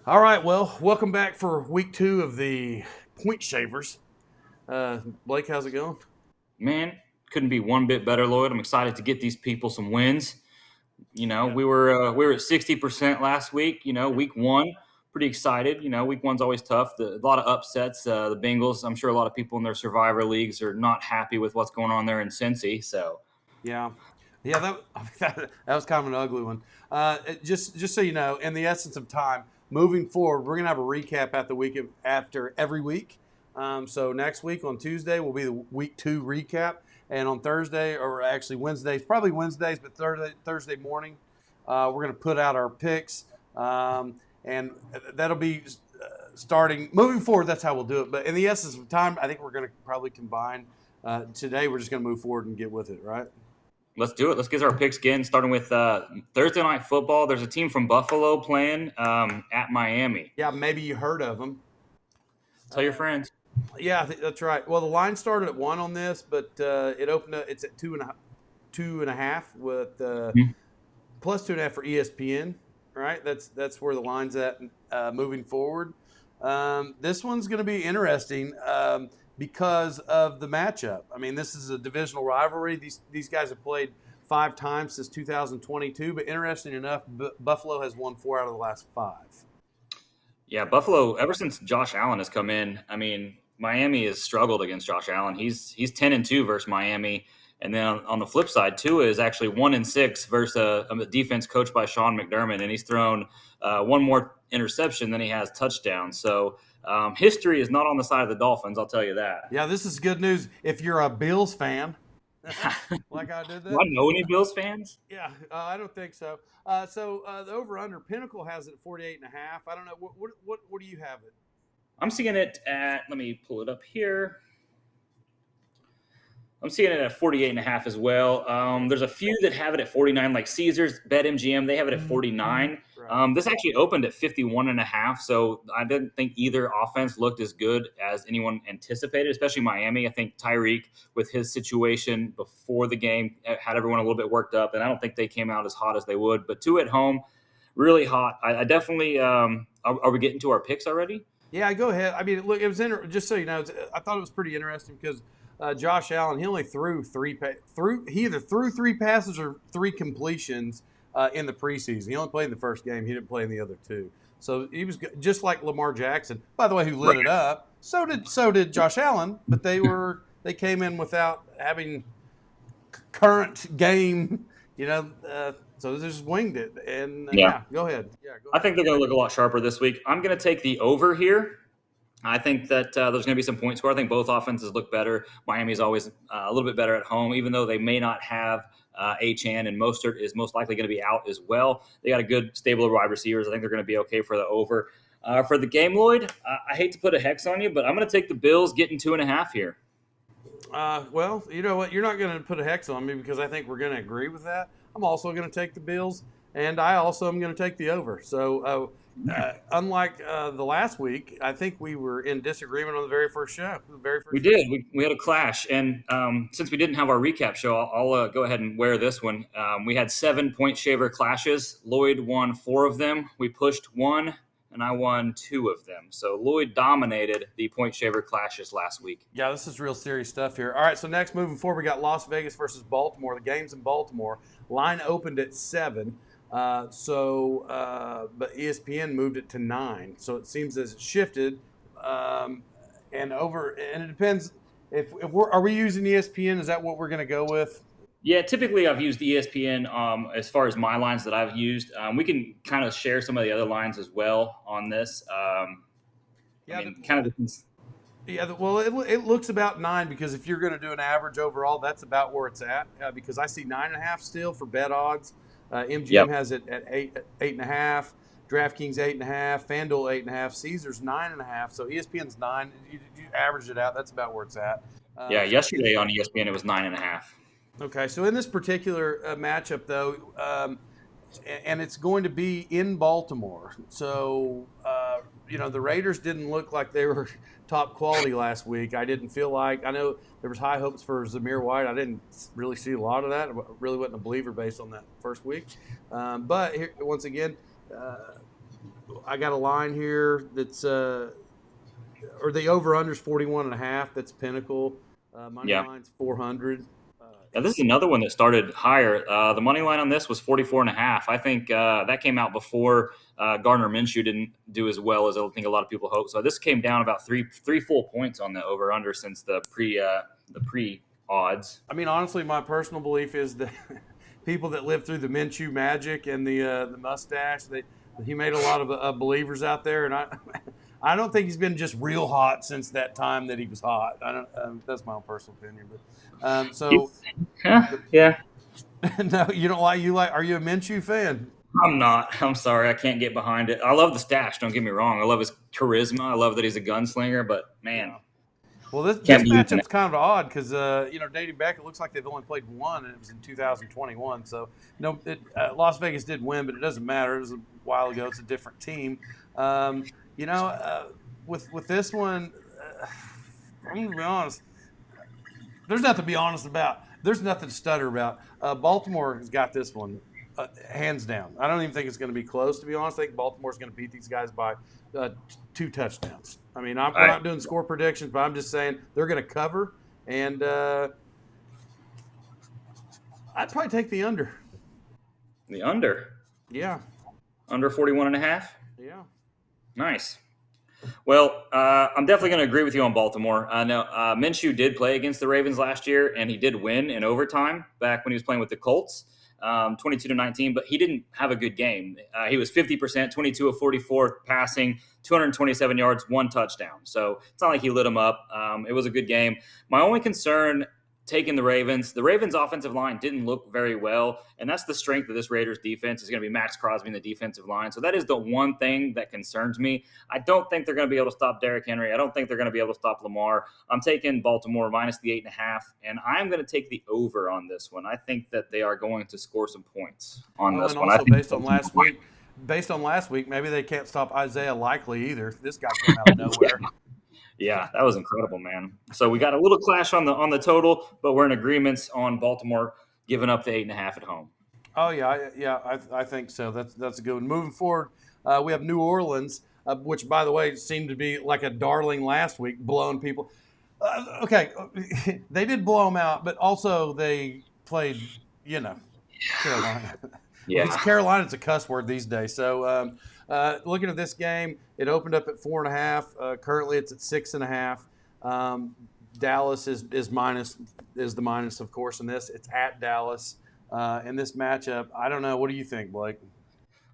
All right, well, welcome back for week 2 of the Point Shavers. Blake, how's it going? Man, couldn't be one bit better, Lloyd. I'm excited to get these people some wins. Yeah, We were at 60% last week. Week one, pretty excited. Week one's always tough. A lot of upsets. The Bengals. I'm sure a lot of people in their Survivor leagues are not happy with what's going on there in Cincy. So yeah, yeah. That was kind of an ugly one. Just so you know, in the essence of time, moving forward, we're gonna have a recap at the week after every week. So next week on Tuesday will be the week 2 recap, and on Thursday, or actually Wednesdays, probably Wednesdays, but Thursday morning, we're gonna put out our picks, and that'll be starting moving forward. That's how we'll do it. But in the essence of time, I think we're gonna probably combine. Today, we're just gonna move forward and get with it, right? let's do it. Let's get our picks again, starting with Thursday night football. There's a team from Buffalo playing at Miami. Yeah, maybe you heard of them. Tell your Uh, friends. yeah, I think that's right. Well, the line started at 1 on this, but it opened up. It's at 2.5 with Mhm. plus 2.5 for ESPN. Right, that's where the line's at moving forward. This one's going to be interesting because of the matchup. I mean, this is a divisional rivalry. These guys have played 5 times since 2022, but interesting enough, Buffalo has won 4 out of the last 5. Yeah, Buffalo. Ever since Josh Allen has come in, I mean, Miami has struggled against Josh Allen. He's 10-2 versus Miami, and then on the flip side, Tua is actually 1-6 versus a defense coached by Sean McDermott, and he's thrown one more interception than he has touchdowns. So history is not on the side of the Dolphins. I'll tell you that. Yeah, this is good news if you're a Bills fan. Like I did Do that. I know any Bills fans? Yeah, I don't think so. The over under Pinnacle has it at 48.5. I don't know what do you have it? I'm seeing it at. Let me pull it up here. I'm seeing it at 48 and a half as well. There's a few that have it at 49, like Caesars, BetMGM, they have it at 49. Right. This actually opened at 51 and a half, so I didn't think either offense looked as good as anyone anticipated, especially Miami. I think Tyreek, with his situation before the game, had everyone a little bit worked up, and I don't think they came out as hot as they would. But two at home, really hot. I definitely. Are we getting to our picks already? Yeah, go ahead. I mean, look, it was just so you know, I thought it was pretty interesting because Josh Allen he only threw he either threw 3 passes or 3 completions in the preseason. He only played in the first game. He didn't play in the other 2. So he was just like Lamar Jackson. By the way, who lit Right. it up. So did Josh Allen, but they came in without having current game. So they just winged it. And Yeah. yeah, go ahead. Yeah, go I ahead. think they're going to look a lot sharper this week. I'm going to take the over here. I think that there's going to be some point score. I think both offenses look better. Miami's always a little bit better at home, even though they may not have Achan and Mostert is most likely going to be out as well. They got a good stable of wide receivers. I think they're going to be okay for the over. For the game, Lloyd, I hate to put a hex on you, but I'm going to take the Bills getting 2.5 here. Well, you know what? You're not going to put a hex on me because I think we're going to agree with that. I'm also going to take the Bills, and I also am going to take the over. So, unlike the last week, I think we were in disagreement on the very first show. The very We first show. did. We had a clash. And since we didn't have our recap show, I'll go ahead and wear this one. We had 7 point shaver clashes. Lloyd won 4 of them. We pushed one, and I won 2 of them. So Lloyd dominated the point shaver clashes last week. Yeah, this is real serious stuff here. All right, so next moving forward, we got Las Vegas versus Baltimore. The game's in Baltimore. Line opened at 7. But ESPN moved it to 9. So it seems as it shifted, and it depends if we're are we using ESPN? Is that what we're going to go with? Yeah, typically I've used ESPN as far as my lines that I've used. We can kind of share some of the other lines as well on this. I Yeah, mean, kind of. well, it looks about 9 because if you're going to do an average overall, that's about where it's at. Because I see 9.5 still for bet odds. MGM Yep. has it at 8.5. DraftKings 8.5. FanDuel 8.5. Caesars 9.5. So ESPN's 9. You average it out. That's about where it's at. Yeah, So yesterday on ESPN it was 9.5. okay, so in this particular matchup, though, and it's going to be in Baltimore. So, the Raiders didn't look like they were top quality last week. I didn't feel like I know there was high hopes for Zamir White. I didn't really see a lot of that. I really wasn't a believer based on that first week. But here, once again, uh, I got a line here that's or the over under is 41.5. That's Pinnacle. Money Yeah. line's 400. Now, this is another one that started higher. The money line on this was 44.5. I think that came out before Gardner Minshew didn't do as well as I think a lot of people hoped. So this came down about three full points on the over under since the pre odds. I mean, honestly, my personal belief is that people that lived through the Minshew magic and the mustache, he made a lot of believers out there, and I don't think he's been just real hot since that time that he was hot. I don't. That's my own personal opinion, but so Yeah. no, you don't like. You like? Are you a Minshew fan? I'm not. I'm sorry. I can't get behind it. I love the stash. Don't get me wrong. I love his charisma. I love that he's a gunslinger. But man, Yeah. Well, this can't believe it. matchup's kind of odd because dating back, it looks like they've only played one, and it was in 2021. So Las Vegas did win, but it doesn't matter. It was a while ago. It's a different team. With this one, I'm gonna be honest. There's nothing to be honest about. There's nothing to stutter about. Baltimore has got this one hands down. I don't even think it's going to be close, to be honest. I think Baltimore's going to beat these guys by 2 touchdowns. I mean, we're not doing score predictions, but I'm just saying they're going to cover. And I'd probably take the under. The under? Yeah. Under 41.5? Yeah. Nice. Well, I'm definitely going to agree with you on Baltimore. I know Minshew did play against the Ravens last year, and he did win in overtime back when he was playing with the Colts, 22-19, but he didn't have a good game. He was 50%, 22 of 44 passing, 227 yards, 1 touchdown. So it's not like he lit him up. It was a good game. My only concern taking the Ravens offensive line didn't look very well, and that's the strength of this Raiders defense is going to be Max Crosby in the defensive line. So that is the one thing that concerns me. I don't think they're going to be able to stop Derrick Henry. I don't think they're going to be able to stop Lamar. I'm taking Baltimore minus the 8.5, and I'm going to take the over on this one. I think that they are going to score some points on this one. Also, based on last week, maybe they can't stop Isaiah Likely either. This guy came out of nowhere. Yeah, that was incredible, man. So we got a little clash on the total, but we're in agreements on Baltimore giving up the 8.5 at home. Oh yeah, I think so. That's a good one. Moving forward, we have New Orleans, which by the way seemed to be like a darling last week, blowing people. Okay, they did blow them out, but also they played, Carolina. Yeah, Carolina's a cuss word these days. So looking at this game, it opened up at 4.5. Currently, it's at 6.5. Dallas is the minus, of course, in this. It's at Dallas. In this matchup, I don't know. What do you think, Blake?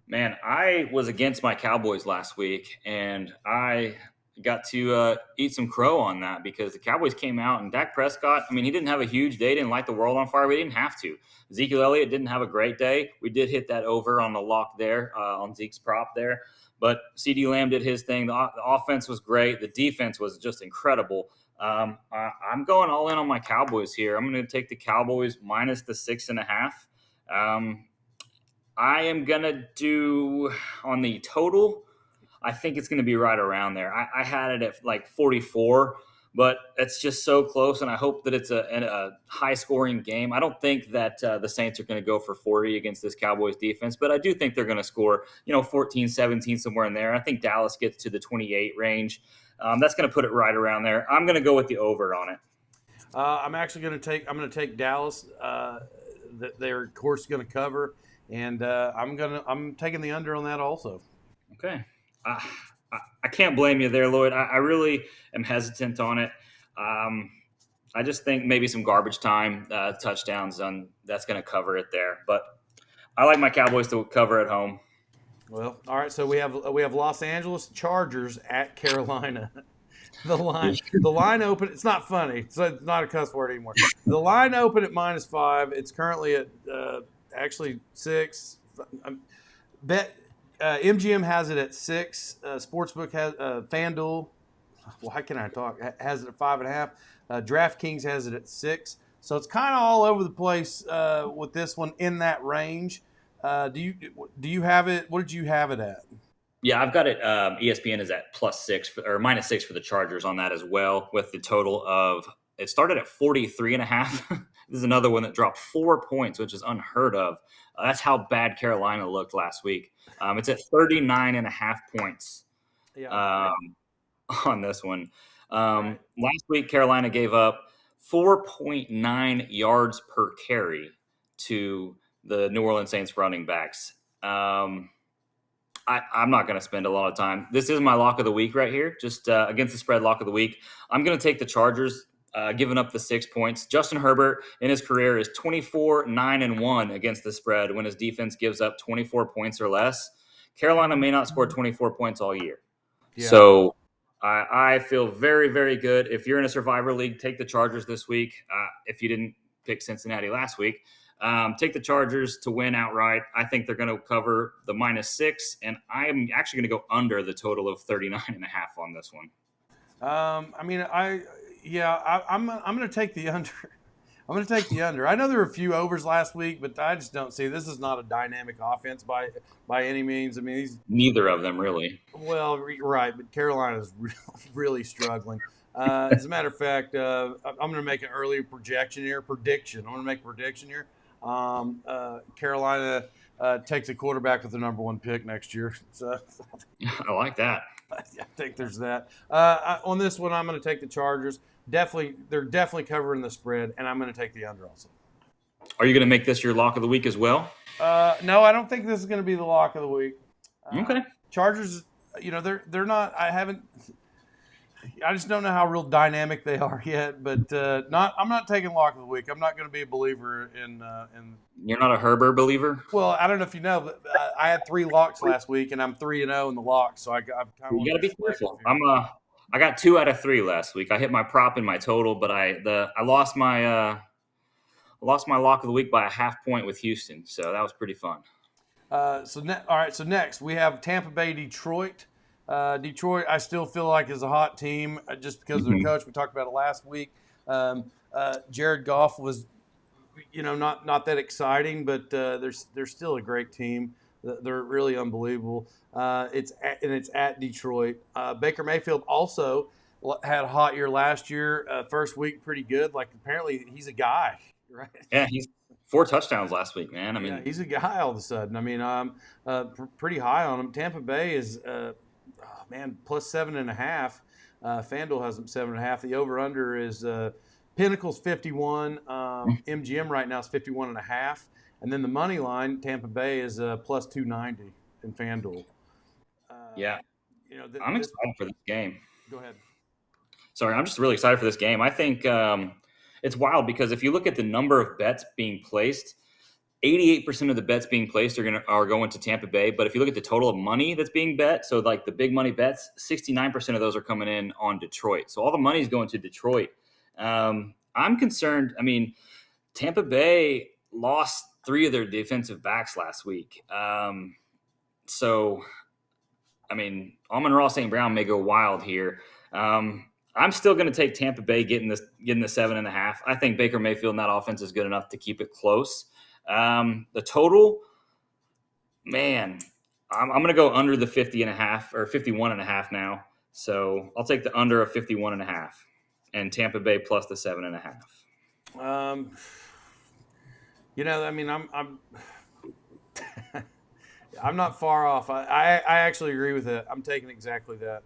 Man, I was against my Cowboys last week, and I got to eat some crow on that because the Cowboys came out and Dak Prescott, I mean, he didn't have a huge day, didn't light the world on fire, but he didn't have to. Ezekiel Elliott didn't have a great day. We did hit that over on the lock there, on Zeke's prop there, but CeeDee Lamb did his thing. The offense was great. The defense was just incredible. I'm going all in on my Cowboys here. I'm going to take the Cowboys minus the 6.5. I am going to do on the total, I think it's going to be right around there. I had it at like 44, but it's just so close, and I hope that it's a high-scoring game. I don't think that the Saints are going to go for 40 against this Cowboys defense, but I do think they're going to score, 14, 17, somewhere in there. I think Dallas gets to the 28 range. That's going to put it right around there. I'm going to go with the over on it. I'm actually going to take Dallas. They're of course going to cover, and I'm taking the under on that also. Okay. I can't blame you there, Lloyd. I really am hesitant on it. I just think maybe some garbage time touchdowns that's going to cover it there. But I like my Cowboys to cover at home. Well, all right. So we have Los Angeles Chargers at Carolina. The line open. It's not funny. So it's not a cuss word anymore. The line open at -5. It's currently at actually 6. MGM has it at 6. Sportsbook has FanDuel. Why can I talk? Has it at 5.5. DraftKings has it at 6. So it's kind of all over the place with this one in that range. Do you have it? What did you have it at? Yeah, I've got it. ESPN is at +6 or -6 for the Chargers on that as well, with the total of It started at 43.5. This is another one that dropped 4 points, which is unheard of. That's how bad Carolina looked last week. It's at 39.5 points Yeah. on this one. Right. Last week, Carolina gave up 4.9 yards per carry to the New Orleans Saints running backs. I'm not going to spend a lot of time. This is my lock of the week right here, just against the spread lock of the week. I'm going to take the Chargers, giving up the 6 points. Justin Herbert in his career is 24-9-1 against the spread when his defense gives up 24 points or less. Carolina may not score 24 points all year. Yeah. So I feel very, very good. If you're in a Survivor League, take the Chargers this week. If you didn't pick Cincinnati last week, take the Chargers to win outright. I think they're going to cover the -6, and I am actually going to go under the total of 39.5 on this one. I'm going to take the under. I'm going to take the under. I know there were a few overs last week, but I just don't see this is not a dynamic offense by any means. I mean, neither of them really. Well, right, but Carolina's really struggling. As a matter of fact, I'm going to make an early prediction here. I'm going to make a prediction here. Carolina takes a quarterback with the number 1 pick next year. So I like that. I think there's that. On this one, I'm going to take the Chargers. They're definitely covering the spread, and I'm going to take the under also. Are you going to make this your lock of the week as well? No, I don't think this is going to be the lock of the week. Okay. Chargers, they're not. I just don't know how real dynamic they are yet. But I'm not taking lock of the week. I'm not going to be a believer in. You're not a Herbert believer? Well, I don't know if you know, but I had 3 locks last week, and I'm 3-0 in the locks. So I'm kind of. You got to be careful. I got 2 out of 3 last week. I hit my prop and my total, but I lost my lock of the week by a half point with Houston. So that was pretty fun. So next we have Tampa Bay, Detroit. Detroit, I still feel like is a hot team just because of their coach. We talked about it last week. Jared Goff was, not that exciting, but they're still a great team. They're really unbelievable. It's at Detroit. Baker Mayfield also had a hot year last year. First week, pretty good. Like apparently he's a guy, right? Yeah, he's 4 touchdowns last week, man. I mean, yeah, he's a guy all of a sudden. I mean, I'm pretty high on him. Tampa Bay is plus 7.5. FanDuel has them 7.5. The over under is Pinnacle's 51. MGM right now is 51.5. And then the money line, Tampa Bay is plus 290 in FanDuel. I'm excited for this game. Go ahead. Sorry, I'm just really excited for this game. I think it's wild because if you look at the number of bets being placed, 88% of the bets being placed are going to Tampa Bay. But if you look at the total of money that's being bet, so like the big money bets, 69% of those are coming in on Detroit. So all the money is going to Detroit. I'm concerned. I mean, Tampa Bay lost 3 of their defensive backs last week. So, I mean, Amon-Ra St. Brown may go wild here. I'm still going to take Tampa Bay getting the 7.5. I think Baker Mayfield in that offense is good enough to keep it close. The total, man, I'm going to go under the 50.5 or 51.5 now. So I'll take the under of 51.5 and Tampa Bay plus the 7.5. I mean, I'm not far off. I actually agree with it. I'm taking exactly that.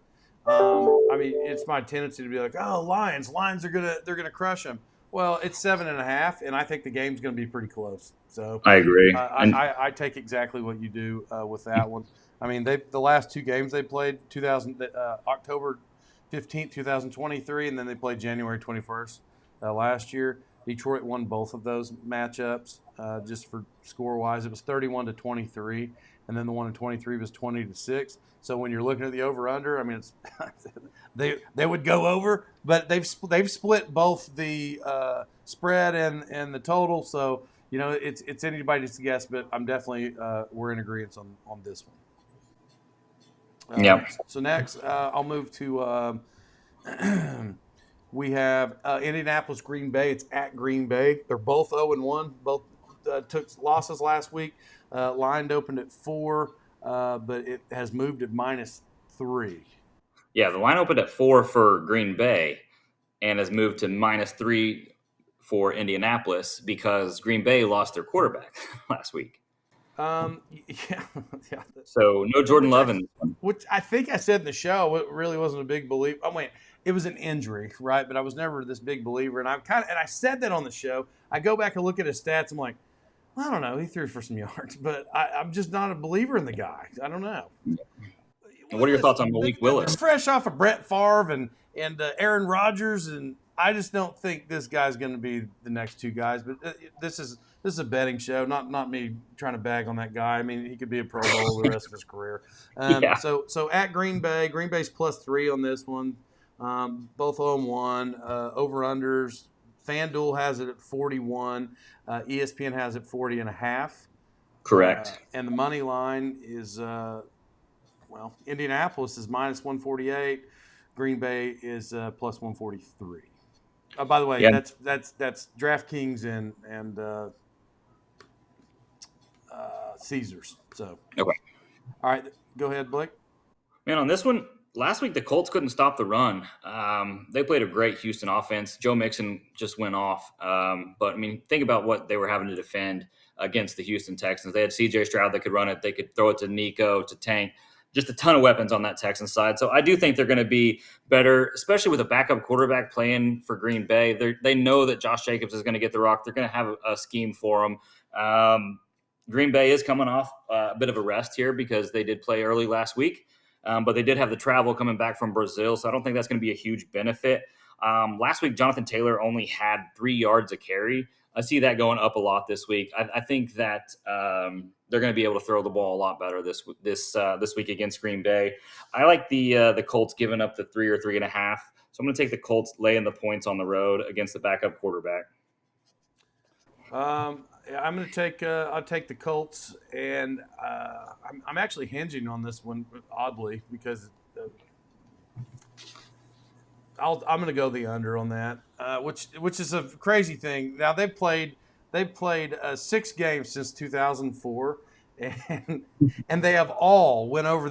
I mean, it's my tendency to be like, oh, Lions are they're gonna crush them. Well, it's 7.5, and I think the game's gonna be pretty close. So I agree. I take exactly what you do with that one. I mean, the last 2 games they played, October 15th, 2023, and then they played January 21st last year. Detroit won both of those matchups. Just for score-wise, it was 31-23, and then the one in 23 was 20-6. So when you're looking at the over/under, I mean, it's they would go over, but they've split both the spread and the total. So it's anybody's guess, but I'm definitely we're in agreement on this one. Yeah. So next, I'll move to. We have Indianapolis, Green Bay. It's at Green Bay. They're both 0-1. Both took losses last week. Line opened at 4, but it has moved at -3. Yeah, the line opened at 4 for Green Bay. and has moved to -3 for Indianapolis because Green Bay lost their quarterback last week. Yeah, yeah. So no Jordan Love. Which I think I said in the show, it really wasn't a big believer. Oh wait, it was an injury, right? But I was never this big believer, and I said that on the show. I go back and look at his stats. I'm like, well, I don't know. He threw for some yards, but I'm just not a believer in the guy. I don't know. And what are your thoughts on Malik Willis? They're fresh off of Brett Favre and Aaron Rodgers, and I just don't think this guy's going to be the next two guys. But this is a betting show, not me trying to bag on that guy. I mean, he could be a Pro Bowl the rest of his career. Yeah. So at Green Bay's +3 on this one. Both of them won. Over unders. FanDuel has it at 41. ESPN has it 40.5. Correct. And the money line is Indianapolis is -148. Green Bay is +143. By the way, Yeah. that's DraftKings and Caesars. So Okay. All right, go ahead, Blake. Man, on this one, last week the Colts couldn't stop the run. They played a great Houston offense. Joe Mixon just went off. But I mean, think about what they were having to defend against the Houston Texans. They had C.J. Stroud that could run it. They could throw it to Nico, to Tank. Just a ton of weapons on that Texans side. So I do think they're going to be better, especially with a backup quarterback playing for Green Bay. They know that Josh Jacobs is going to get the rock. They're going to have a scheme for him. Green Bay is coming off a bit of a rest here because they did play early last week. But they did have the travel coming back from Brazil, so I don't think that's going to be a huge benefit. Last week, Jonathan Taylor only had 3 yards a carry. I see that going up a lot this week. I think that they're going to be able to throw the ball a lot better this week against Green Bay. I like the Colts giving up the 3 or 3.5. So I'm going to take the Colts laying the points on the road against the backup quarterback. I'm going to take I'll take the Colts, and I'm actually hinging on this one oddly because I'm going to go the under on that, which is a crazy thing. Now they've played 6 games since 2004, and they have all went over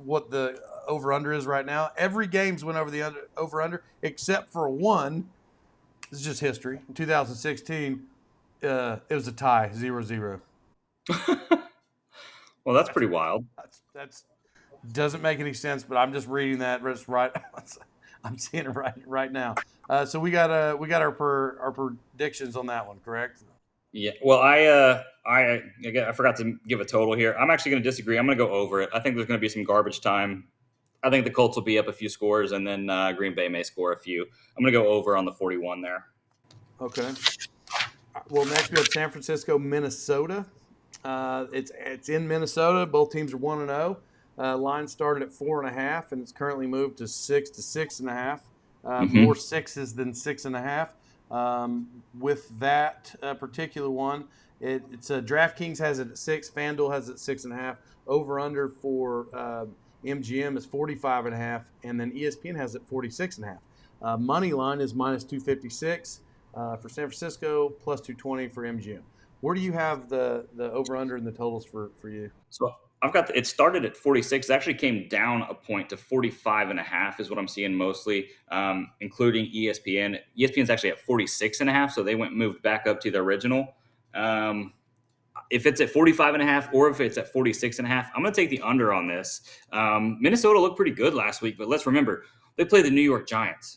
what the over under is right now. Every game's went over the over under except for one. This is just history. In 2016. It was a tie, 0-0. Well, that's pretty wild. That's doesn't make any sense, but I'm just reading that right. I'm seeing it right now. So we got our predictions on that one, correct? Yeah. Well, I forgot to give a total here. I'm actually going to disagree. I'm going to go over it. I think there's going to be some garbage time. I think the Colts will be up a few scores, and then Green Bay may score a few. I'm going to go over on the 41 there. Okay. Well, next we have San Francisco, Minnesota. It's in Minnesota. Both teams are 1-0. Line started at 4.5, and it's currently moved to 6 to 6.5. More 6s than 6.5. With that particular one, it's DraftKings has it at 6. FanDuel has it at 6.5. Over under for MGM is 45.5, and then ESPN has it 46.5. Money line is -256. For San Francisco, +220 for MGM. Where do you have the over under and the totals for you? So I've got it started at 46. It actually came down a point to 45.5 is what I'm seeing mostly, including ESPN. ESPN's actually at 46.5, so they moved back up to the original. If it's at 45.5 or if it's at 46.5, I'm going to take the under on this. Minnesota looked pretty good last week, but let's remember they play the New York Giants.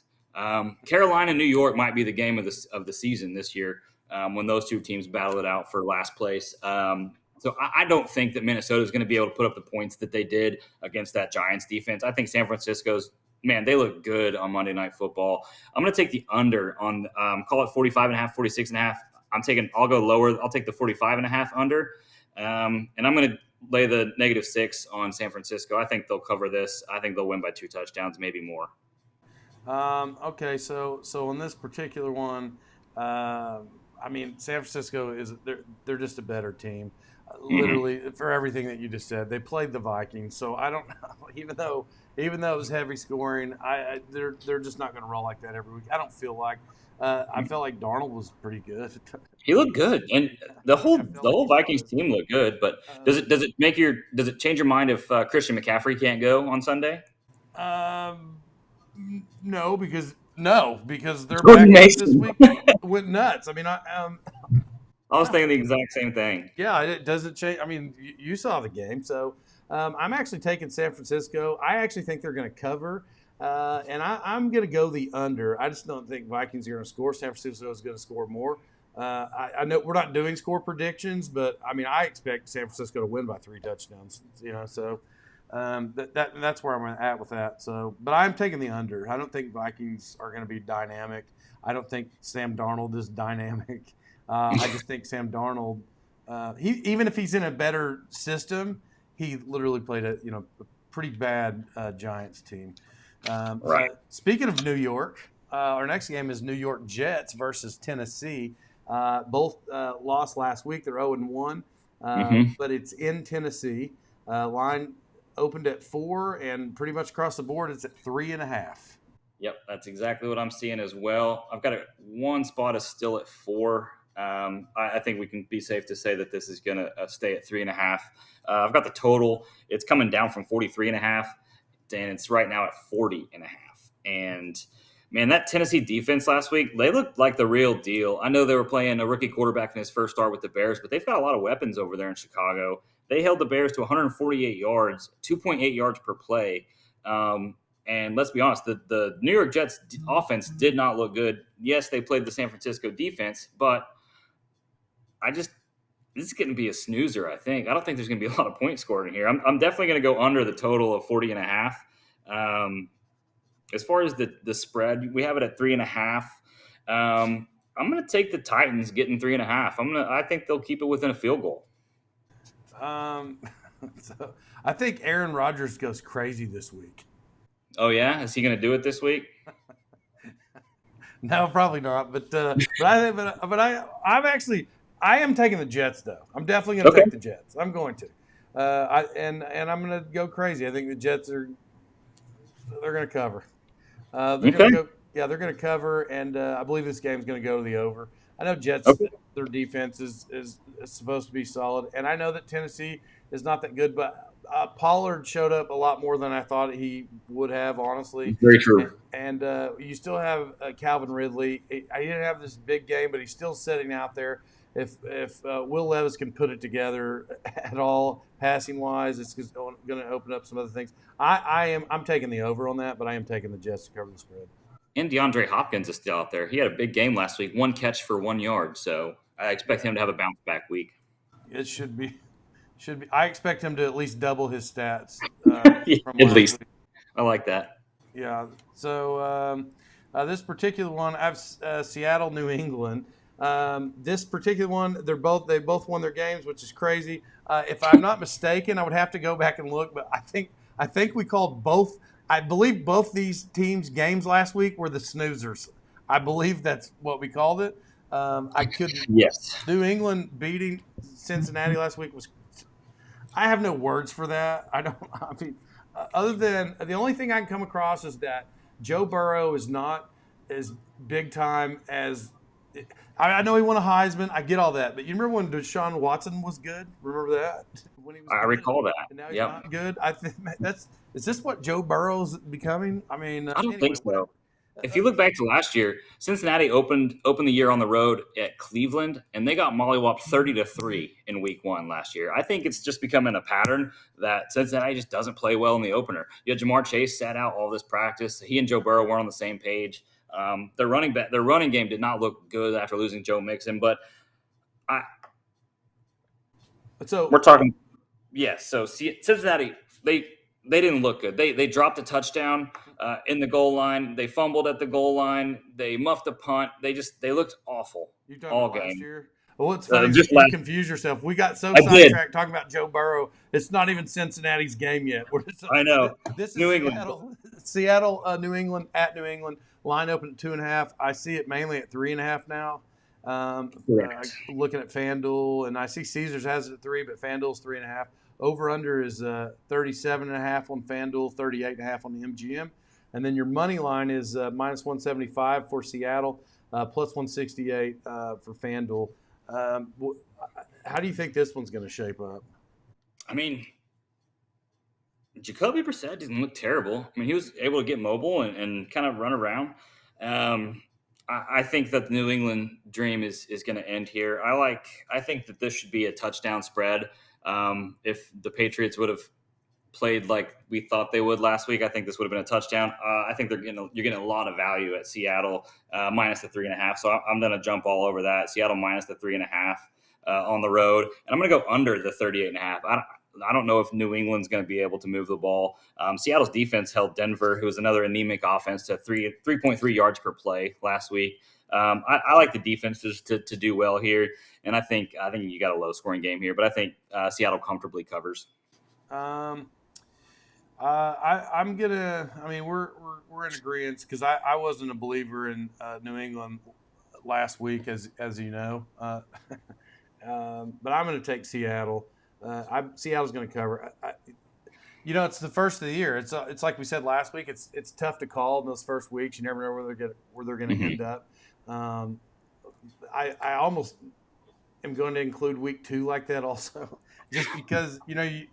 Carolina, New York might be the game of the season this year when those two teams battle it out for last place. So I don't think that Minnesota is going to be able to put up the points that they did against that Giants defense. I think San Francisco's, man, they look good on Monday Night Football. I'm going to take the under on call it 45.5, 46.5. I'll go lower. I'll take the 45.5 under, and I'm going to lay the -6 on San Francisco. I think they'll cover this. I think they'll win by 2 touchdowns, maybe more. Okay, so on this particular one, I mean, San Francisco they're just a better team, literally for everything that you just said. They played the Vikings, so I don't know. Even though it was heavy scoring, they're just not going to roll like that every week. I don't feel like. I felt like Darnold was pretty good. He looked good, and the whole Vikings team looked good. But does it change your mind if Christian McCaffrey can't go on Sunday? No, because No, because their Jordan backups this Mason. week went nuts. I mean, I was thinking the exact same thing. yeah, it doesn't change. I mean, you saw the game, so I'm actually taking San Francisco. I actually think they're going to cover, and I'm going to go the under. I just don't think Vikings are going to score. San Francisco is going to score more. I know we're not doing score predictions, but I mean, I expect San Francisco to win by 3 touchdowns. So that's where I'm at with that. So, but I'm taking the under. I don't think Vikings are going to be dynamic. I don't think Sam Darnold is dynamic. I just think Sam Darnold, even if he's in a better system, he literally played a pretty bad Giants team. Right. Speaking of New York, our next game is New York Jets versus Tennessee. Both lost last week. They're 0-1, but it's in Tennessee. Line opened at 4, and pretty much across the board, it's at 3.5. Yep, that's exactly what I'm seeing as well. I've got one spot is still at 4. I think we can be safe to say that this is going to stay at 3.5. I've got the total. It's coming down from 43.5, and it's right now at 40.5. And man, that Tennessee defense last week, they looked like the real deal. I know they were playing a rookie quarterback in his first start with the Bears, but they've got a lot of weapons over there in Chicago. They held the Bears to 148 yards, 2.8 yards per play. And let's be honest, the New York Jets offense did not look good. Yes, they played the San Francisco defense, but this is going to be a snoozer, I think. I don't think there's going to be a lot of points scored in here. I'm definitely going to go under the total of 40.5. As far as the spread, we have it at 3.5. I'm going to take the Titans getting 3.5. I think they'll keep it within a field goal. So I think Aaron Rodgers goes crazy this week. Oh yeah, is he going to do it this week? No, probably not. But I am taking the Jets though. I'm definitely going to take the Jets. I'm going to. And I'm going to go crazy. I think the Jets they're going to cover. They're going to cover, and I believe this game's going to go to the over. I know Jets, their defense is supposed to be solid, and I know that Tennessee is not that good, but Pollard showed up a lot more than I thought he would have, honestly. Very true. And you still have Calvin Ridley. He didn't have this big game, but he's still sitting out there. If Will Levis can put it together at all, passing wise, it's going to open up some other things. I'm taking the over on that, but I am taking the Jets to cover the spread. And DeAndre Hopkins is still out there. He had a big game last week, 1 catch for 1 yard. So I expect him to have a bounce back week. It should be. I expect him to at least double his stats. At least. Week. I like that. Yeah. So this particular one, I have Seattle, New England. This particular one, they both won their games, which is crazy. If I'm not mistaken, I would have to go back and look, but I think we called both. I believe both these teams' games last week were the snoozers. I believe that's what we called it. I couldn't. Yes. New England beating Cincinnati last week was. I have no words for that. I mean, other than the only thing I can come across is that Joe Burrow is not as big time as. I know he won a Heisman. I get all that, but you remember when Deshaun Watson was good? Remember that? When he was I recall that. And now he's not good. I think is this what Joe Burrow's becoming? I mean, I don't think so. If you look back to last year, Cincinnati opened the year on the road at Cleveland, and they got mollywopped 30-3 in Week 1 last year. I think it's just becoming a pattern that Cincinnati just doesn't play well in the opener. You had Jamar Chase sat out all this practice. He and Joe Burrow weren't on the same page. Their running game did not look good after losing Joe Mixon, but we're talking. Yes, so Cincinnati they didn't look good. They dropped a touchdown in the goal line. They fumbled at the goal line. They muffed a punt. They looked awful all game. Last year? Well, it's funny you confuse yourself. We got so sidetracked talking about Joe Burrow. It's not even Cincinnati's game yet. I know. This is New England. Seattle, New England at New England. Line open at 2.5. I see it mainly at 3.5 now. Looking at FanDuel, and I see Caesars has it at 3, but FanDuel's 3.5. Over under is 37.5 on FanDuel, 38.5 on the MGM. And then your money line is minus 175 for Seattle, plus 168 for FanDuel. How do you think this one's going to shape up? I mean, Jacoby Brissett didn't look terrible. I mean, he was able to get mobile and kind of run around. I think that the New England dream is going to end here. I think that this should be a touchdown spread. If the Patriots would have played like we thought they would last week, I think this would have been a touchdown. I think you're getting a lot of value at Seattle minus the 3.5. So I'm going to jump all over that. Seattle minus the 3.5 on the road, and I'm going to go under the 38.5. I don't know if New England's going to be able to move the ball. Seattle's defense held Denver, who was another anemic offense, to 3.3 yards per play last week. I like the defenses to do well here, and I think you got a low scoring game here, but I think Seattle comfortably covers. I'm gonna. I mean, we're in agreement because I wasn't a believer in New England last week, as you know. But I'm going to take Seattle. Seattle's going to cover. It's the first of the year. It's like we said last week. It's tough to call in those first weeks. You never know where they're going to end up. I almost am going to include week 2 like that also, just because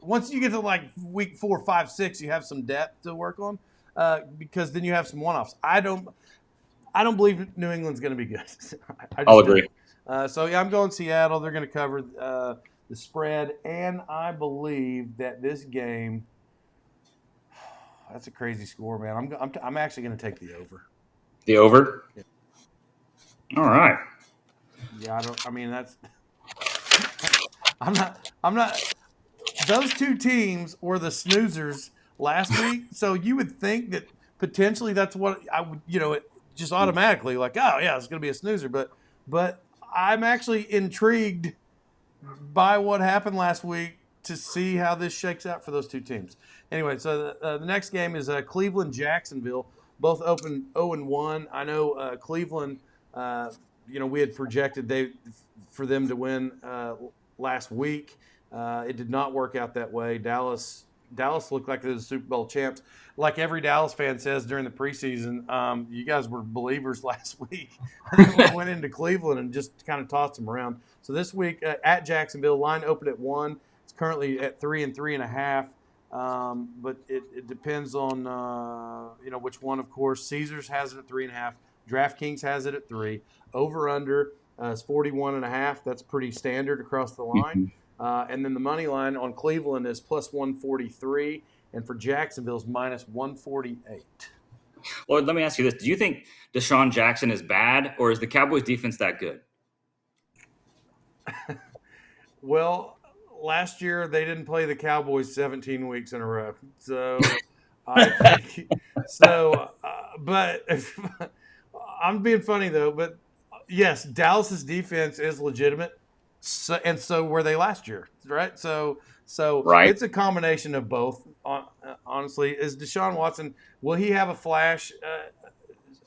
once you get to like week 4, 5, 6, you have some depth to work on because then you have some one-offs. I don't believe New England's going to be good. I'll agree. So I'm going Seattle. They're going to cover the spread, and I believe that this game. That's a crazy score, man. I'm actually going to take the over. The over. Yeah. All right. Yeah, that's. I'm not. Those two teams were the snoozers last week, so you would think that potentially that's what I would. Just automatically like, oh yeah, it's going to be a snoozer, but I'm actually intrigued by what happened last week to see how this shakes out for those two teams. Anyway, so the next game is Cleveland-Jacksonville. Both open 0-1. I know Cleveland, we had projected for them to win last week. It did not work out that way. Dallas looked like they were the Super Bowl champs. Like every Dallas fan says during the preseason, you guys were believers last week. Went into Cleveland and just kind of tossed them around. So this week at Jacksonville, line opened at 1. It's currently at 3 and 3.5. But it depends on which one. Of course, Caesars has it at 3.5. DraftKings has it at 3. Over under is 41.5. That's pretty standard across the line. And then the money line on Cleveland is plus 143, and for Jacksonville is minus 148. Well, let me ask you this: do you think Deshaun Jackson is bad, or is the Cowboys defense that good? Well, last year they didn't play the Cowboys 17 weeks in a row, so I think so. But I'm being funny though. But yes, Dallas's defense is legitimate. So were they last year, right? So right. It's a combination of both. Honestly, is Deshaun Watson, will he have a flash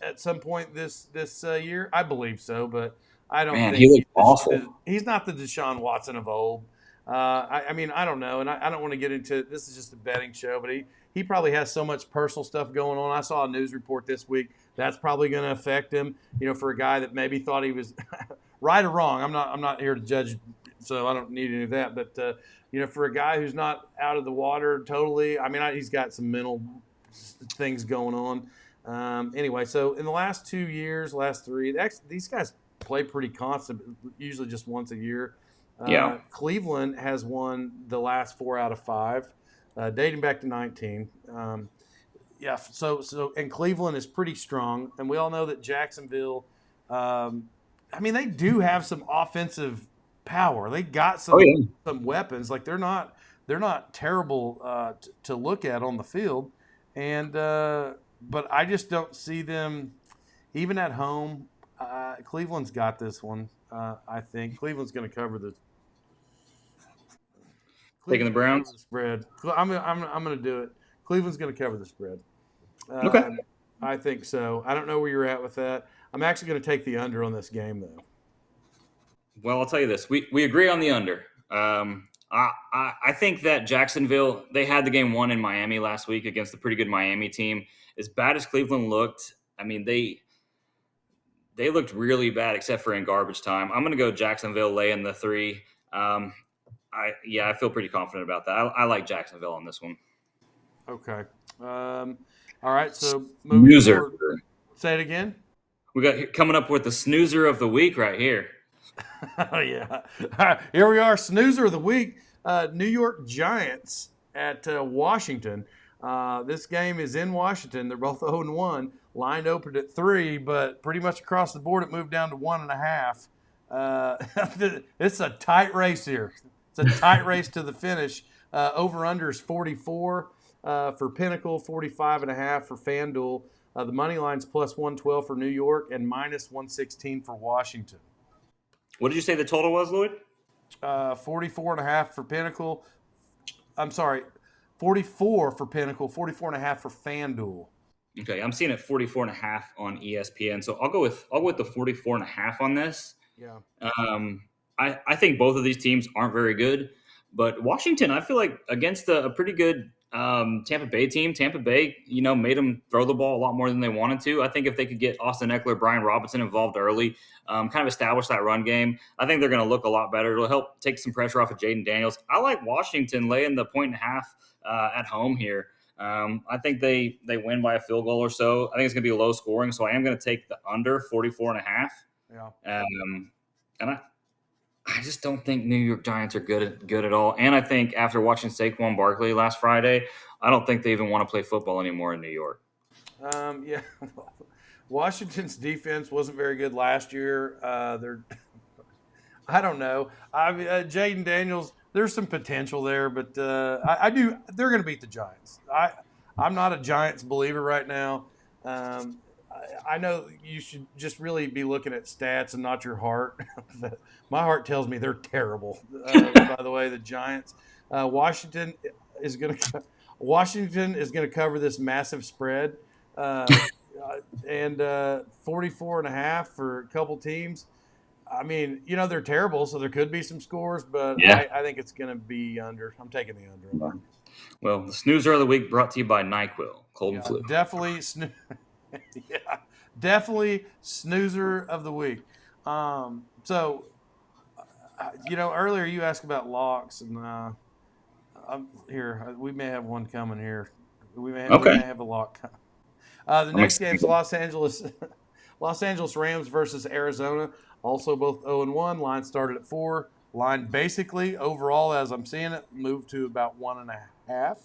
at some point this year? I believe so, but I don't think he looked awful. He's not the Deshaun Watson of old. I don't know, and I don't want to get into this. Is just a betting show, but he probably has so much personal stuff going on. I saw a news report this week that's probably going to affect him. For a guy that maybe thought he was. Right or wrong, I'm not here to judge, so I don't need any of that. But for a guy who's not out of the water totally, he's got some mental things going on. Anyway, so in the last 2 years, last 3, these guys play pretty constant, usually just once a year. Cleveland has won the last 4 out of 5, dating back to 19. So and Cleveland is pretty strong, and we all know that Jacksonville. They do have some offensive power. They got some weapons. Like they're not terrible to look at on the field, and but I just don't see them even at home. Cleveland's got this one. I think Cleveland's going to cover the. Taking the Browns the spread. I'm going to do it. Cleveland's going to cover the spread. Okay. I think so. I don't know where you're at with that. I'm actually going to take the under on this game, though. Well, I'll tell you this. We agree on the under. I think that Jacksonville, they had the game won in Miami last week against a pretty good Miami team. As bad as Cleveland looked, they looked really bad except for in garbage time. I'm going to go Jacksonville lay in the 3. I feel pretty confident about that. I like Jacksonville on this one. Okay. All right, so moving forward. Say it again. We got coming up with the snoozer of the week right here. Oh, yeah. All right, here we are, snoozer of the week. New York Giants at Washington. This game is in Washington. They're both 0-1. Line opened at 3, but pretty much across the board it moved down to 1.5. It's a tight race here. It's a tight race to the finish. Over-under is 44 for Pinnacle, 45.5 for FanDuel. The money line's plus 112 for New York and minus 116 for Washington. What did you say the total was, Lloyd? 44.5 for Pinnacle. I'm sorry, 44 for Pinnacle, 44.5 for FanDuel. Okay, I'm seeing it 44.5 on ESPN. So I'll go with the 44.5 on this. Yeah. I think both of these teams aren't very good, but Washington, I feel like against a pretty good Tampa Bay team. Tampa Bay, made them throw the ball a lot more than they wanted to. I think if they could get Austin Eckler, Brian Robinson involved early, kind of establish that run game, I think they're going to look a lot better. It'll help take some pressure off of Jaden Daniels. I like Washington laying the 1.5 at home here. I think they win by a field goal or so. I think it's going to be low scoring, so I am going to take the under 44.5. Yeah. And I just don't think New York Giants are good at all. And I think after watching Saquon Barkley last Friday, I don't think they even want to play football anymore in New York. Yeah. Washington's defense wasn't very good last year. I don't know. Jaden Daniels, there's some potential there, but they're going to beat the Giants. I'm not a Giants believer right now. I know you should just really be looking at stats and not your heart. My heart tells me they're terrible. By the way, the Giants, Washington is going to cover this massive spread, and 44.5 for a couple teams. I mean, they're terrible, so there could be some scores, but yeah. I think it's going to be under. I'm taking the under. Well, the snoozer of the week brought to you by NyQuil, cold and flu. Definitely. Yeah, definitely snoozer of the week. So, earlier you asked about locks, and I'm here. We may have one coming here. We may have a lock coming. The next game is Los Angeles Rams versus Arizona. Also both 0-1. Line started at 4. Line basically overall, as I'm seeing it, moved to about 1.5.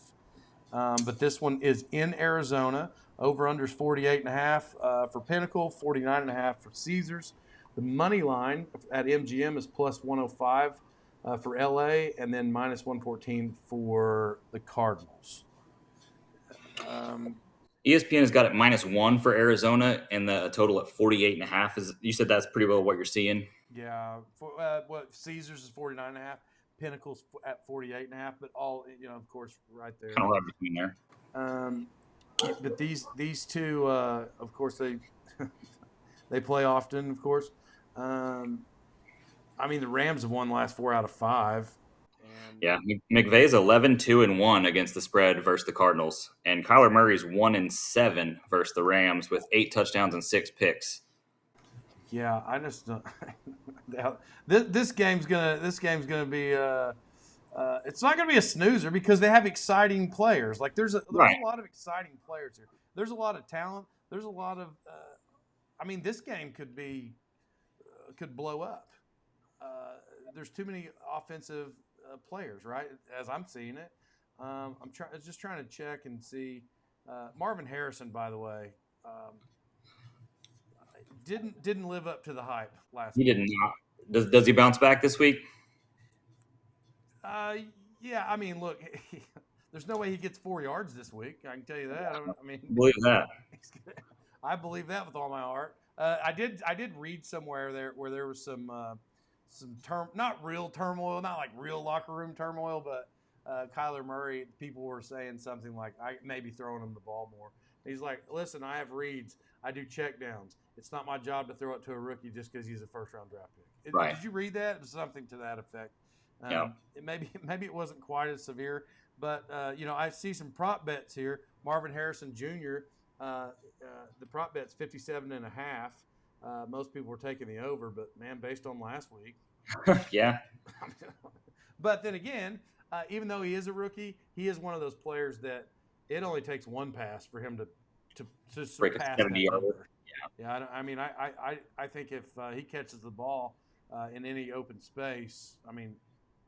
But this one is in Arizona. Over-under is 48.5 for Pinnacle, 49.5 for Caesars. The money line at MGM is plus 105 for LA, and then minus 114 for the Cardinals. ESPN has got it -1 for Arizona, and the total at 48.5. You said that's pretty well what you're seeing. Yeah, Caesars is 49.5, Pinnacle's at 48.5, but all of course, right there. Kind of right between there. But these two, of course, they play often. Of course, the Rams have won the last 4 out of 5. Yeah, McVay's 11-2-1 against the spread versus the Cardinals, and Kyler Murray's 1-7 versus the Rams with 8 touchdowns and 6 picks. Yeah, I just don't. This game's gonna be. It's not gonna be a snoozer because they have exciting players. Like there's a lot of exciting players here. There's a lot of talent. There's a lot of. This game could blow up. There's too many offensive players, right? As I'm seeing it, I'm just trying to check and see. Marvin Harrison, by the way, didn't live up to the hype last week. He did not. Does he bounce back this week? Yeah. Look, there's no way he gets 4 yards this week. I can tell you that. Believe that. I believe that with all my heart. I did read somewhere there where there was some not real turmoil, not like real locker room turmoil, but Kyler Murray, people were saying something like, I may be throwing him the ball more. He's like, listen, I have reads. I do check downs. It's not my job to throw it to a rookie just because he's a first-round draft pick. Right. Did you read that? It was something to that effect. Yeah. Maybe it wasn't quite as severe, but I see some prop bets here. Marvin Harrison Jr., the prop bet's 57.5. Most people were taking the over, but man, based on last week. Yeah. But then again, even though he is a rookie, he is one of those players that it only takes one pass for him to break a surpass 70-yarder. Yeah, I mean, I think if he catches the ball in any open space, I mean,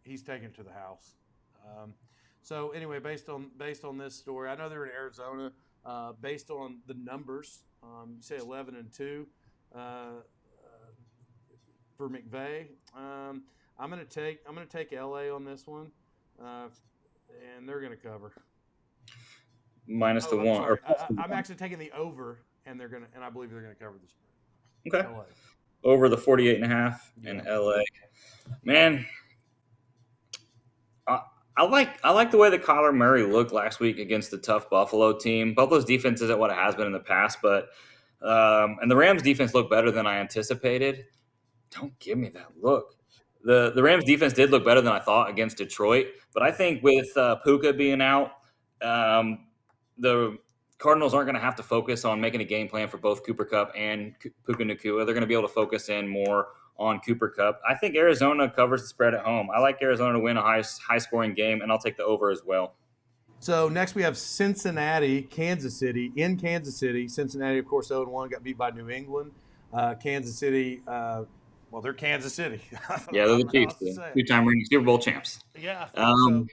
he's taking it to the house. Um, so anyway, based on this story, I know they're in Arizona. Based on the numbers, you say 11-2 uh, for McVay. I'm gonna take LA on this one, uh, and they're gonna cover. Minus the Oh, I'm one or sorry. plus the I'm one. actually taking the over, and I believe they're gonna cover the Okay. spread. LA. Over the 48.5 in Yeah. LA. Man, I, I like the way that Kyler Murray looked last week against the tough Buffalo team. Buffalo's defense isn't what it has been in the past, but and the Rams defense looked better than I anticipated. Don't give me that look. The Rams defense did look better than I thought against Detroit, but I think with Puka being out, um, the Cardinals aren't going to have to focus on making a game plan for both Cooper Cup and Puka Nakua. They're going to be able to focus in more on Cooper Cup. I think Arizona covers the spread at home. I like Arizona to win a high scoring game, and I'll take the over as well. So next we have Cincinnati, Kansas City. In Kansas City, Cincinnati, of course, 0-1, got beat by New England. Kansas City, well, they're Kansas City. I Yeah, they're don't the know how Chiefs, else to the say it. two-time reigning Super Bowl champs. Yeah. So Um,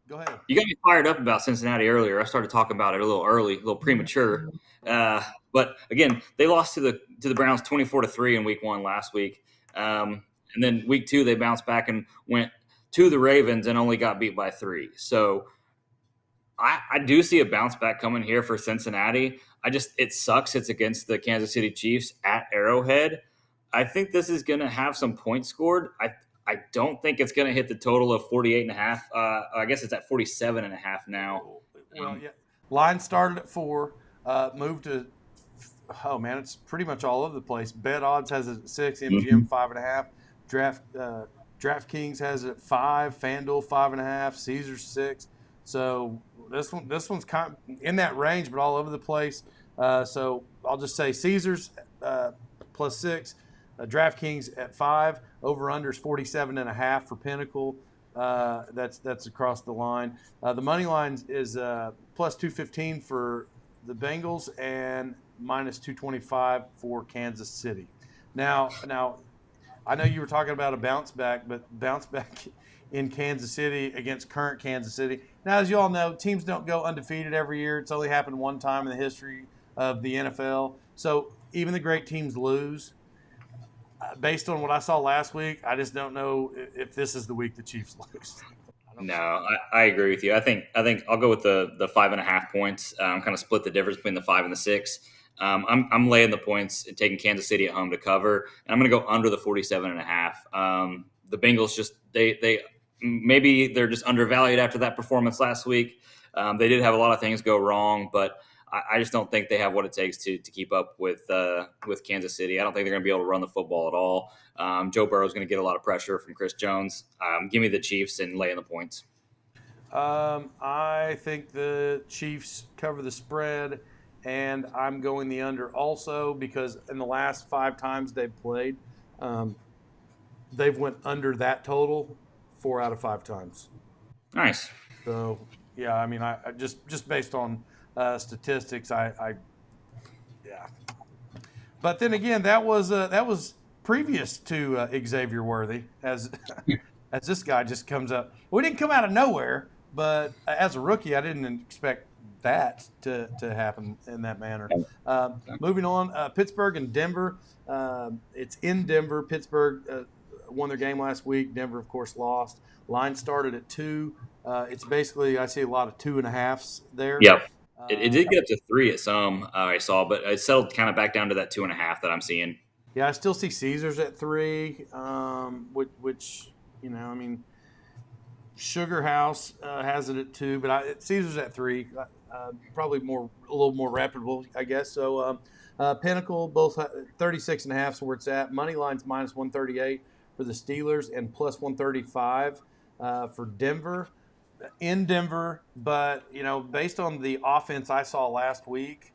go ahead. You got me fired up about Cincinnati earlier. I started talking about it a little early, a little premature. But again, they lost to the Browns 24-3 in Week 1 last week, and then Week 2 they bounced back and went to the Ravens and only got beat by 3. So I do see a bounce back coming here for Cincinnati. It sucks. It's against the Kansas City Chiefs at Arrowhead. I think this is going to have some points scored. I don't think it's going to hit the total of 48 and a half. I guess it's at 47 and a half now. Well, yeah. Line started at 4, moved to, oh man, it's pretty much all over the place. Bet odds has it at 6, MGM 5.5, DraftKings has it at 5, FanDuel 5.5, Caesars 6. So this one's kind of in that range, but all over the place. So I'll just say Caesars plus 6, DraftKings at 5, over unders 47.5 for Pinnacle. That's across the line. The money line is plus 215 for the Bengals and minus 225 for Kansas City. Now, I know you were talking about a bounce back, but bounce back in Kansas City against current Kansas City. Now, as you all know, teams don't go undefeated every year. It's only happened one time in the history of the NFL. So even the great teams lose. Based on what I saw last week, I just don't know if this is the week the Chiefs lose. No, I agree with you. I think I'll go with the 5.5 points. Kind of split the difference between the 5 and the 6. I'm laying the points and taking Kansas City at home to cover, and I'm going to go under the 47.5. The Bengals they maybe they're just undervalued after that performance last week. They did have a lot of things go wrong, but I just don't think they have what it takes to keep up with Kansas City. I don't think they're going to be able to run the football at all. Joe Burrow is going to get a lot of pressure from Chris Jones. Give me the Chiefs and lay in the points. I think the Chiefs cover the spread, and I'm going the under also because in the last 5 times they've played, they've went under that total 4 out of 5 times. Nice. So yeah, I mean, I just based on statistics, yeah. But then again, that was previous to Xavier Worthy, as as this guy just comes up. We didn't come out of nowhere, but as a rookie, I didn't expect that to happen in that manner. Moving on, Pittsburgh and Denver. It's in Denver. Pittsburgh won their game last week. Denver, of course, lost. Line started at 2. It's basically, I see a lot of 2.5s there. Yep. It did get up to 3 at some I saw, but it settled kind of back down to that 2.5 that I'm seeing. Yeah, I still see Caesars at 3, which I mean, Sugar House has it at 2, but Caesars at 3, probably a little more reputable, I guess. So Pinnacle, both 36.5 is where it's at. Money line's minus 138 for the Steelers and plus 135 for Denver. In Denver, but based on the offense I saw last week,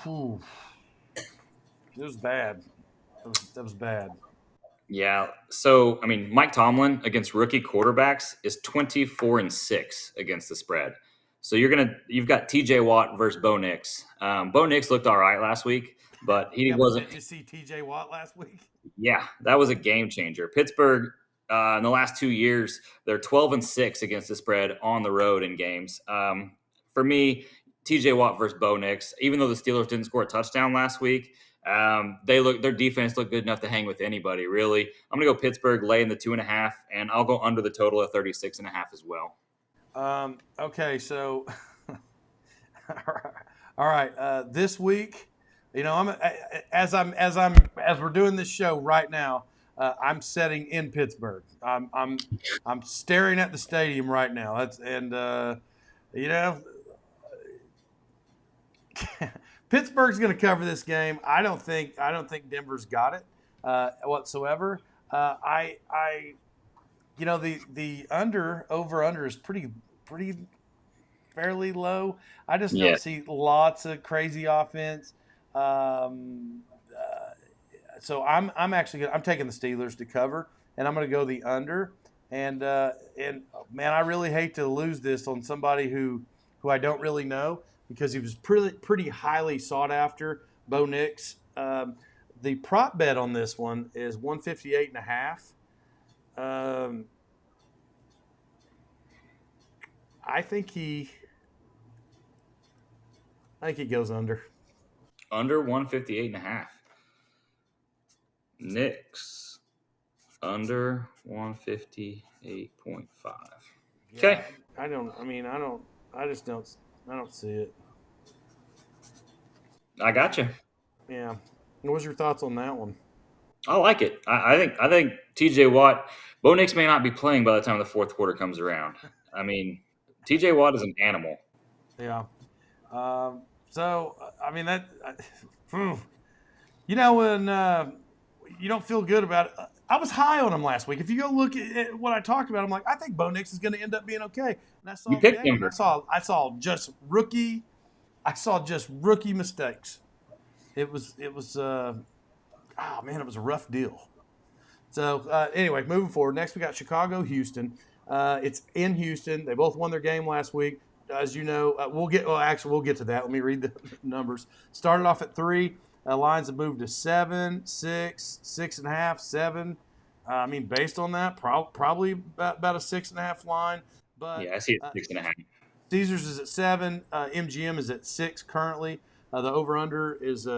it was bad. That was bad. Yeah. So, I mean, Mike Tomlin against rookie quarterbacks is 24-6 against the spread. So you've got TJ Watt versus Bo Nix. Bo Nix looked all right last week. but he Yeah, but wasn't. did you see T.J. Watt last week? Yeah, that was a game changer. Pittsburgh, in the last 2 years, they're 12-6 against the spread on the road in games. For me, T.J. Watt versus Bo Nix. Even though the Steelers didn't score a touchdown last week, their defense looked good enough to hang with anybody. Really, I'm gonna go Pittsburgh, lay in the 2.5, and I'll go under the total of 36.5 as well. Okay, so all right. This week, as we're doing this show right now. I'm sitting in Pittsburgh. I'm staring at the stadium right now. You know, Pittsburgh's going to cover this game. I don't think Denver's got it whatsoever. The over under is pretty fairly low. I just Yeah, don't see lots of crazy offense. Um, so I'm taking the Steelers to cover, and I'm going to go the under. And man, I really hate to lose this on somebody who I don't really know because he was pretty highly sought after. Bo Nix. The prop bet on this one is 158.5. Um, I think he goes under. under 158.5. Knicks under 158.5. Yeah, Okay, I don't. I mean, I don't. I just don't. I don't see it. I got you. Yeah. What was your thoughts on that one? I like it. I think T.J. Watt, Bo Nix may not be playing by the time the fourth quarter comes around. I mean, T.J. Watt is an animal. Yeah. So I mean when you don't feel good about it. I was high on him last week. If you go look at what I talked about, I'm like, I think Bo Nix is going to end up being okay. And I saw You the picked game, and Denver. I saw just rookie mistakes. It was it was it was a rough deal. So anyway, moving forward. Next, we got Chicago, Houston. It's in Houston. They both won their game last week. As you know, we'll get to that. Let me read the numbers. Started off at 3. Lines have moved to 7, 6, 6.5, 7. Based on that, probably about a 6.5 line. But Yeah, I see it 6.5. Caesars is at 7. MGM is at 6 currently. The over/under is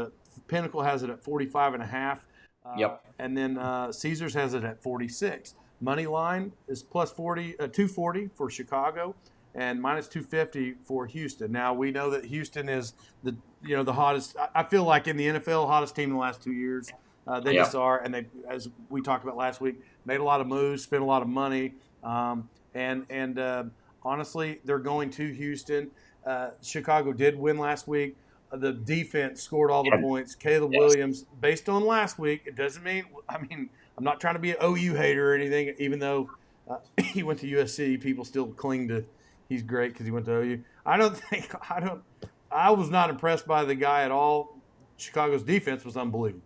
Pinnacle has it at 45.5. Yep. And then Caesars has it at 46. Money line is plus 240 for Chicago, and minus 250 for Houston. Now we know that Houston is the hottest. I feel like in the NFL, hottest team in the last 2 years. They Yep. just are, and they, as we talked about last week, made a lot of moves, spent a lot of money, and honestly, they're going to Houston. Chicago did win last week. The defense scored all the Yeah. points. Caleb Yes. Williams, based on last week, it doesn't mean. I'm not trying to be an OU hater or anything. Even though he went to USC, people still cling to he's great because he went to OU. I was not impressed by the guy at all. Chicago's defense was unbelievable.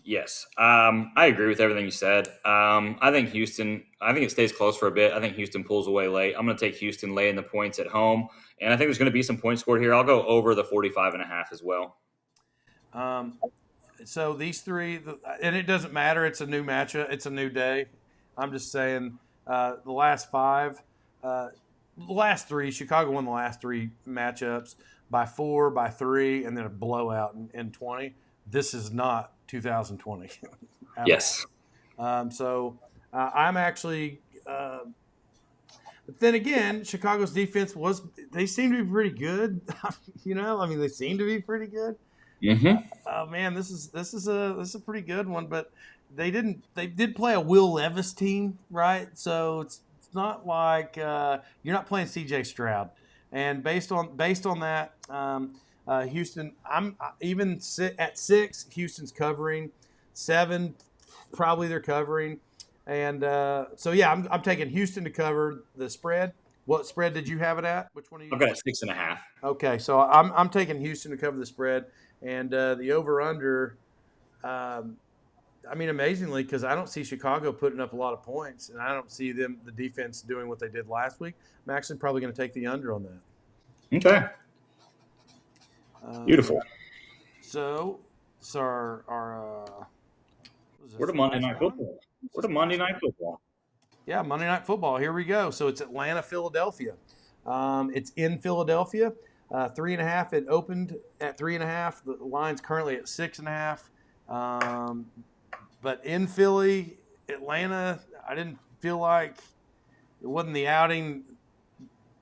Yes, I agree with everything you said. I think Houston. I think it stays close for a bit. I think Houston pulls away late. I'm going to take Houston laying the points at home, and I think there's going to be some points scored here. I'll go over the 45.5 as well. Um, so these three, and it doesn't matter. It's a new matchup. It's a new day. I'm just saying the last 5, the last 3. Chicago won the last 3 matchups by 4, by 3, and then a blowout in 20. This is not 2020 at Yes. all. I'm actually. But then again, Chicago's defense they seem to be pretty good. They seem to be pretty good. Mm-hmm. Oh man, this is a pretty good one, but they did play a Will Levis team, right? So it's not like you're not playing C.J. Stroud, and based on that, Houston, I'm even at 6. Houston's covering 7, probably they're covering, and I'm taking Houston to cover the spread. What spread did you have it at? Which one are you? I've got it 6.5. Okay, so I'm taking Houston to cover the spread, and the over/under. Amazingly, because I don't see Chicago putting up a lot of points, and I don't see the defense doing what they did last week. I'm actually probably going to take the under on that. Okay. Beautiful. So, so our what is We're this, to the Monday last Night one? Football. Is We're this to the Monday last Night one? Football. Yeah, Monday Night Football. Here we go. So it's Atlanta, Philadelphia. It's in Philadelphia. 3.5. It opened at 3.5. The line's currently at 6.5. But in Philly, Atlanta, I didn't feel like it wasn't the outing.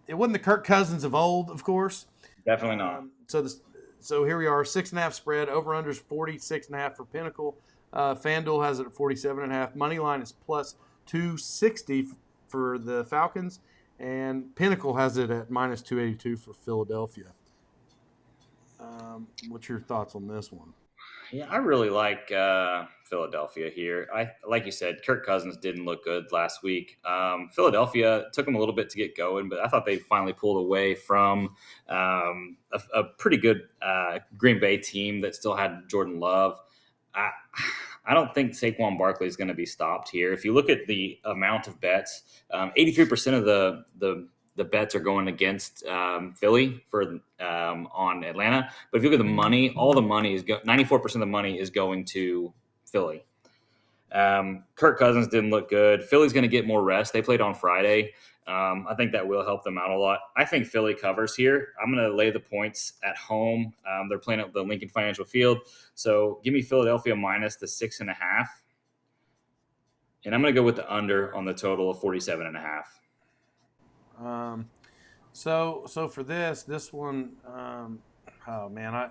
It wasn't the Kirk Cousins of old, of course. Definitely not. So here we are, 6.5 spread. Over unders 46.5 for Pinnacle. FanDuel has it at 47.5. Money line is plus 260 for the Falcons, and Pinnacle has it at minus 282 for Philadelphia. What's your thoughts on this one? Yeah, I really like Philadelphia here. I like you said, Kirk Cousins didn't look good last week. Philadelphia took them a little bit to get going, but I thought they finally pulled away from a pretty good Green Bay team that still had Jordan Love. I, I don't think Saquon Barkley is going to be stopped here. If you look at the amount of bets, 83% of the bets are going against Philly for on Atlanta. But if you look at the money, all the money is 94% of the money is going to Philly. Kirk Cousins didn't look good. Philly's going to get more rest. They played on Friday. I think that will help them out a lot. I think Philly covers here. I'm going to lay the points at home. They're playing at the Lincoln Financial Field. So give me Philadelphia minus the 6.5. And I'm going to go with the under on the total of 47.5. So for this one, oh man,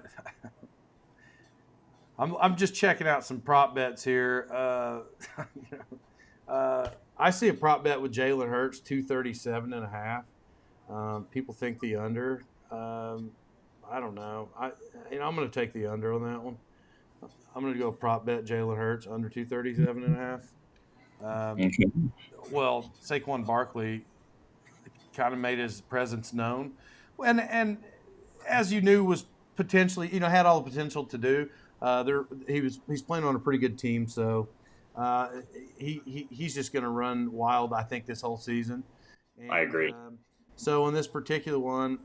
I'm just checking out some prop bets here. I see a prop bet with Jalen Hurts 237.5. People think the under. I don't know. I'm going to take the under on that one. I'm going to go prop bet Jalen Hurts under 237.5. Okay. Well, Saquon Barkley kind of made his presence known, and as you knew was potentially had all the potential to do. He's playing on a pretty good team, so he's just going to run wild. I think this whole season. And, I agree. So on this particular one,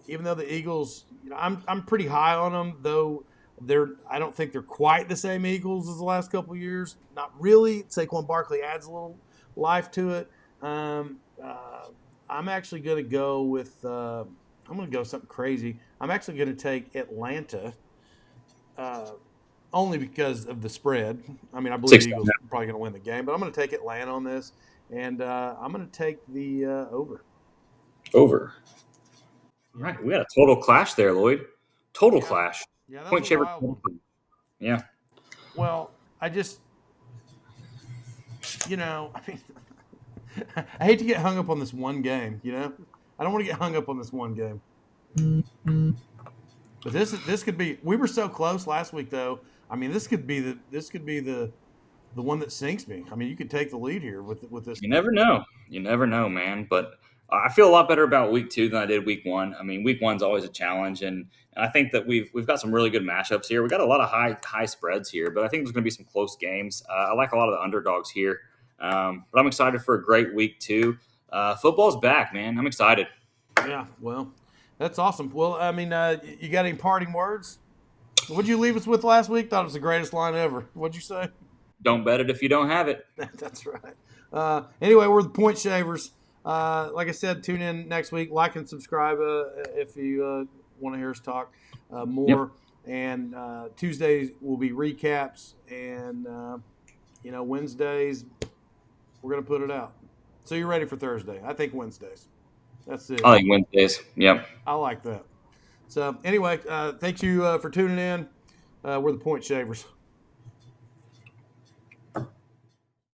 even though the Eagles, I'm pretty high on them, though. I don't think they're quite the same Eagles as the last couple of years. Not really. Saquon Barkley adds a little life to it. I'm actually going to go with. I'm going to go something crazy. I'm actually going to take Atlanta, only because of the spread. I mean, I believe the Eagles are probably going to win the game, but I'm going to take Atlanta on this, and I'm going to take the over. Over. All right, we got a total clash there, Lloyd. Total clash. Yeah, that Point was a shaver. wild one. Yeah. Well, I just, I mean, I hate to get hung up on this one game. I don't want to get hung up on this one game. But this could be. We were so close last week, though. I mean, this could be the one that sinks me. I mean, you could take the lead here with this. You never know. You never know, man. But I feel a lot better about week 2 than I did week 1. I mean, week 1's always a challenge, and I think that we've got some really good matchups here. We got a lot of high spreads here, but I think there's going to be some close games. I like a lot of the underdogs here, but I'm excited for a great week 2. Football's back, man. I'm excited. Yeah, well, that's awesome. Well, I mean, you got any parting words? What'd you leave us with last week? Thought it was the greatest line ever. What'd you say? Don't bet it if you don't have it. That's right. Anyway, we're the Point Shavers. Like I said, tune in next week. Like and subscribe if you want to hear us talk more. Yep. And Tuesdays will be recaps, and Wednesdays we're going to put it out. So you're ready for Thursday? I think Wednesdays. That's it. I like Wednesdays. Yep. I like that. So anyway, thank you for tuning in. We're the Point Shavers.